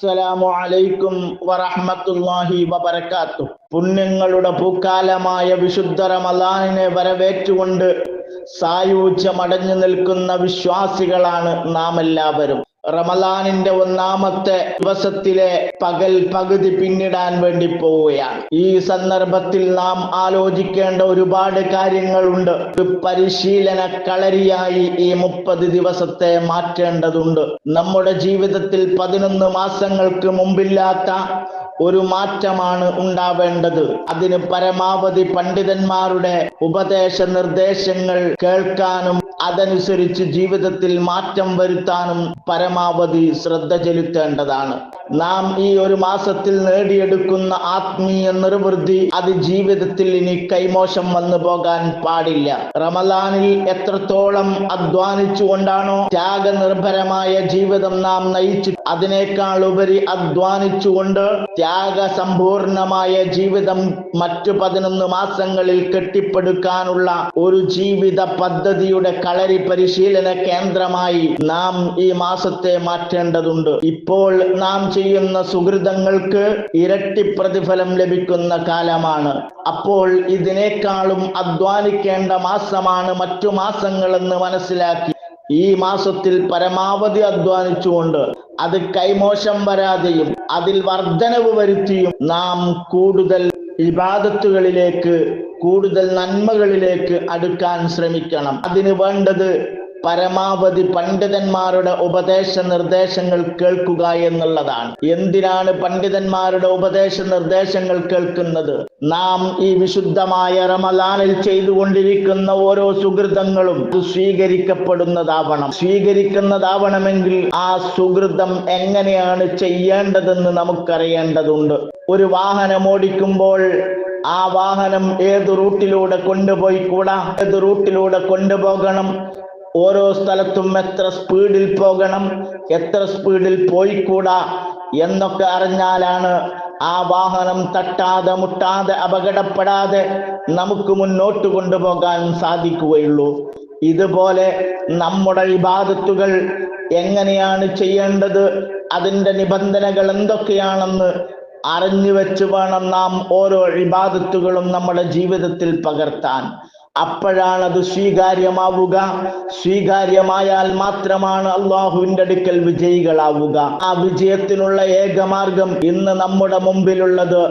അസ്സലാമു അലൈക്കും വറഹ്മത്തുള്ളാഹി വബറകാതുഹു. പുണ്യങ്ങളുടെ പൂക്കാലമായ വിശുദ്ധ റമളാനിനെ വരവേറ്റുകൊണ്ട് സായൂജ്യമടഞ്ഞു നിൽക്കുന്ന വിശ്വാസികളാണ് നാം എല്ലാവരും. റമളാനിന്റെ ഒന്നാമത്തെ ദിവസത്തിലെ പകൽ പകുതി പിന്നിടാൻ വേണ്ടി പോവുകയാണ്. ഈ സന്ദർഭത്തിൽ നാം ആലോചിക്കേണ്ട ഒരുപാട് കാര്യങ്ങളുണ്ട്. ഒരു പരിശീലന കളരിയായി ഈ 30 ദിവസത്തെ മാറ്റേണ്ടതുണ്ട്. നമ്മുടെ ജീവിതത്തിൽ 11 മാസങ്ങൾക്ക് മുമ്പില്ലാത്ത ഒരു മാറ്റമാണ് ഉണ്ടാവേണ്ടത്. അതിന് പരമാവധി പണ്ഡിതന്മാരുടെ ഉപദേശ നിർദ്ദേശങ്ങൾ കേൾക്കാനും അതനുസരിച്ച് ജീവിതത്തിൽ മാറ്റം വരുത്താനും പരമാവധി ശ്രദ്ധ ചെലുത്തേണ്ടതാണ്. നാം ഈ ഒരു മാസത്തിൽ നേടിയെടുക്കുന്ന ആത്മീയ നിർവൃത്തി അത് ജീവിതത്തിൽ ഇനി കൈമോശം വന്നു പോകാൻ പാടില്ല. റമളാനിൽ എത്രത്തോളം അധ്വാനിച്ചുകൊണ്ടാണോ ത്യാഗനിർഭരമായ ജീവിതം നാം നയിച്ചു, അതിനേക്കാൾ ഉപരി അധ്വാനിച്ചുകൊണ്ട് ത്യാഗസമ്പൂർണമായ ജീവിതം മറ്റു 11 മാസങ്ങളിൽ കെട്ടിപ്പടുക്കാനുള്ള ഒരു ജീവിത പദ്ധതിയുടെ കളരി പരിശീലന കേന്ദ്രമായി നാം ഈ മാസത്തെ മാറ്റേണ്ടതുണ്ട്. ഇപ്പോൾ നാം ചെയ്യുന്ന സുഹൃതങ്ങൾക്ക് ഇരട്ടി പ്രതിഫലം ലഭിക്കുന്ന കാലമാണ്. അപ്പോൾ ഇതിനേക്കാളും അധ്വാനിക്കേണ്ട മാസമാണ് മറ്റു മാസങ്ങളെന്ന് മനസ്സിലാക്കി ഈ മാസത്തിൽ പരമാവധി അധ്വാനിച്ചുകൊണ്ട് അത് കൈമോശം വരാതെയും അതിൽ വർധനവ് വരുത്തിയും നാം കൂടുതൽ ഇബാദത്തുകളിലേക്ക്, കൂടുതൽ നന്മകളിലേക്ക് അടുക്കാൻ ശ്രമിക്കണം. അതിന് വേണ്ടത് പരമാവധി പണ്ഡിതന്മാരുടെ ഉപദേശ നിർദ്ദേശങ്ങൾ കേൾക്കുക എന്നുള്ളതാണ്. എന്തിനാണ് പണ്ഡിതന്മാരുടെ ഉപദേശ നിർദ്ദേശങ്ങൾ കേൾക്കുന്നത്? നാം ഈ വിശുദ്ധമായ റമളാനിൽ ചെയ്തുകൊണ്ടിരിക്കുന്ന ഓരോ സുഹൃതങ്ങളും സ്വീകരിക്കുന്നതാവണമെങ്കിൽ ആ സുഹൃതം എങ്ങനെയാണ് ചെയ്യേണ്ടതെന്ന് നമുക്കറിയേണ്ടതുണ്ട്. ഒരു വാഹനം ഓടിക്കുമ്പോൾ ആ വാഹനം ഏത് റൂട്ടിലൂടെ കൊണ്ടുപോയിക്കൂടാ, ഏത് റൂട്ടിലൂടെ കൊണ്ടുപോകണം, ഓരോ സ്ഥലത്തും എത്ര സ്പീഡിൽ പോകണം, എത്ര സ്പീഡിൽ പോയിക്കൂടാ എന്നൊക്കെ അറിഞ്ഞാലാണ് ആ വാഹനം തട്ടാതെ മുട്ടാതെ അപകടപ്പെടാതെ നമുക്ക് മുന്നോട്ട് കൊണ്ടുപോകാൻ സാധിക്കുകയുള്ളൂ. ഇതുപോലെ നമ്മുടെ ഇബാദത്തുകൾ എങ്ങനെയാണ് ചെയ്യേണ്ടത്, അതിൻ്റെ നിബന്ധനകൾ എന്തൊക്കെയാണെന്ന് അറിഞ്ഞു വെച്ച് വേണം നാം ഓരോ ഇബാദത്തുകളും നമ്മുടെ ജീവിതത്തിൽ പകർത്താൻ. അപ്പോഴാണ് അത് സ്വീകാര്യമാവുക. സ്വീകാര്യമായാൽ മാത്രമാണ് അള്ളാഹുവിന്റെ അടുക്കൽ വിജയികളാവുക. ആ വിജയത്തിനുള്ള ഏകമാർഗം ഇന്ന് നമ്മുടെ മുമ്പിലുള്ളത്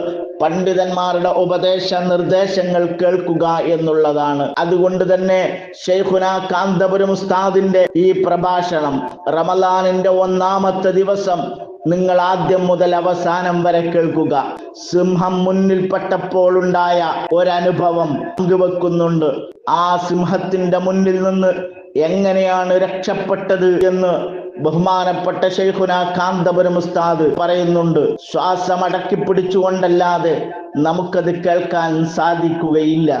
പണ്ഡിതന്മാരുടെ ഉപദേശ നിർദ്ദേശങ്ങൾ കേൾക്കുക എന്നുള്ളതാണ്. അതുകൊണ്ട് തന്നെ ശൈഖുനാ കാന്തപുരം ഉസ്താദിന്റെ ഈ പ്രഭാഷണം റമളാനിന്റെ ഒന്നാമത്തെ ദിവസം നിങ്ങൾ ആദ്യം മുതൽ അവസാനം വരെ കേൾക്കുക. സിംഹം മുന്നിൽപ്പെട്ടപ്പോൾ ഉണ്ടായ ഒരനുഭവം പങ്കുവെക്കുന്നുണ്ട്. ആ സിംഹത്തിന്റെ മുന്നിൽ നിന്ന് എങ്ങനെയാണ് രക്ഷപ്പെട്ടത് എന്ന് ബഹുമാനപ്പെട്ട ശൈഖുനാ കാന്തപുരം ഉസ്താദ് പറയുന്നുണ്ട്. ശ്വാസമടക്കി പിടിച്ചുകൊണ്ടല്ലാതെ നമുക്കത് കേൾക്കാൻ സാധിക്കുകയില്ല.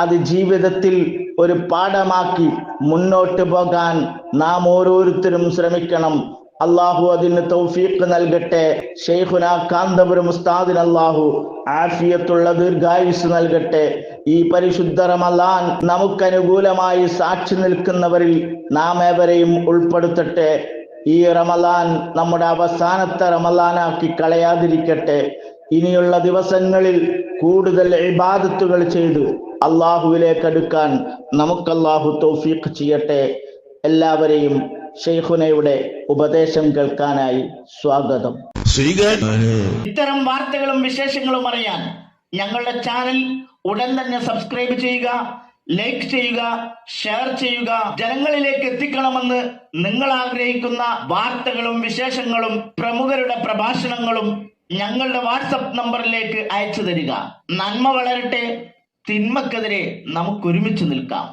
അത് ജീവിതത്തിൽ ഒരു പാഠമാക്കി മുന്നോട്ട് പോകാൻ നാം ഓരോരുത്തരും ശ്രമിക്കണം. അള്ളാഹു അതിന് തൗഫീഖ് നൽകട്ടെ. ശൈഖുനാ കാന്തപുരം ഉസ്താദിന് അള്ളാഹു ആഫിയത്തുള്ള ദീർഘായുസ് നൽകട്ടെ. ഈ പരിശുദ്ധ റമളാൻ നമുക്കനുകൂലമായി സാക്ഷി നിൽക്കുന്നവരിൽ നാം ഏവരെയും ഉൾപ്പെടുത്തട്ടെ. ഈ റമളാൻ നമ്മുടെ അവസാനത്തെ റമളാനാക്കി കളയാതിരിക്കട്ടെ. ഇനിയുള്ള ദിവസങ്ങളിൽ കൂടുതൽ ഇബാദത്തുകൾ ചെയ്ത് അള്ളാഹുവിലേക്ക് അടുക്കാൻ നമുക്ക് അള്ളാഹു തൗഫീഖ് ചെയ്യട്ടെ. എല്ലാവരെയും ശൈഖുനയുടെ ഉപദേശം കേൾക്കാനായി സ്വാഗതം. ഇത്തരം വാർത്തകളും വിശേഷങ്ങളും അറിയാൻ ഞങ്ങളുടെ ചാനൽ ഉടൻ തന്നെ സബ്സ്ക്രൈബ് ചെയ്യുക, ലൈക്ക് ചെയ്യുക, ഷെയർ ചെയ്യുക. ജനങ്ങളിലേക്ക് എത്തിക്കണമെന്ന് നിങ്ങൾ ആഗ്രഹിക്കുന്ന വാർത്തകളും വിശേഷങ്ങളും പ്രമുഖരുടെ പ്രഭാഷണങ്ങളും ഞങ്ങളുടെ വാട്സപ്പ് നമ്പറിലേക്ക് അയച്ചു തരിക. നന്മ വളരട്ടെ, തിന്മക്കെതിരെ നമുക്ക് ഒരുമിച്ച് നിൽക്കാം.